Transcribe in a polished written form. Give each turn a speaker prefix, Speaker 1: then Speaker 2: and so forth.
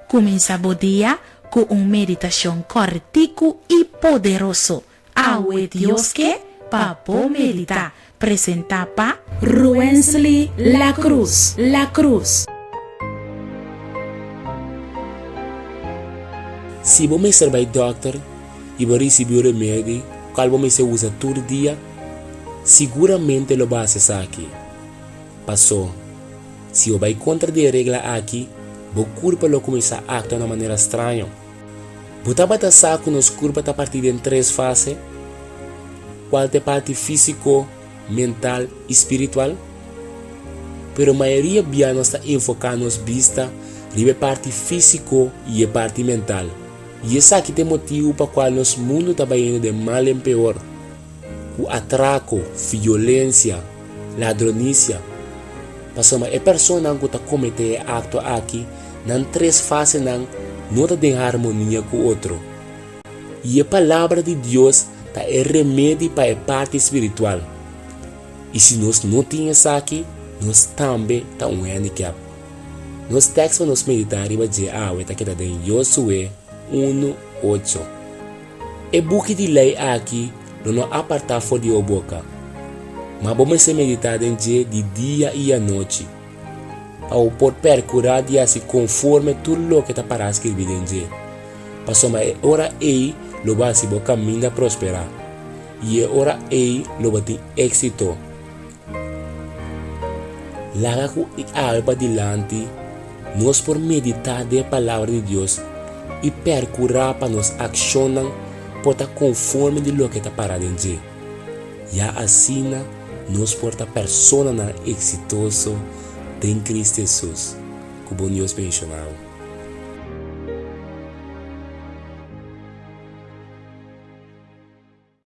Speaker 1: Começa o dia com uma meditação cortico e poderoso. Awe Dios que papo medita. Presenta pa Ruensley La Cruz.
Speaker 2: Se você ser by doctor e você receber o remédio, qual você usa todo dia, seguramente lo vai acessar aqui. Passou. Se você vai contra a regra aqui, o corpo lo começa a actuar de uma maneira estranha. Você vai estar com os corpos a partir de 3 fases. Qual é a parte físico, mental e espiritual? Pero a maioria de nós está enfocando nos vista na parte físico e a parte mental. E esse aqui tem motivo para qual nosso mundo está indo de mal em pior. O atraco, violência, ladronícia. Passou, mas a pessoa que está cometendo ato aqui, nas 3 fases não está em harmonia com o outro. E a palavra de Deus está remédio para a parte espiritual. E se nós não temos isso aqui, nós também estamos um handicap. Nos textos para nós meditar, vai dizer, está aqui em Josué 1:8. E book de lei aqui, não apartar fora de boca. Mas vamos meditar em dia e a noite. Para por percurar de assim conforme tudo o que está para escrever em dia. Passou mas hora aí, lo vai se o caminho a prosperar. E hora aí, lo vai ter êxito. Laga com alba dilante, nós por meditar da palavra de Deus e percurar para nos accionar por estar conforme de lo que está parado em dia. E assim, nós por estar persona exitoso em Cristo Jesus. Que bom Deus mencionado.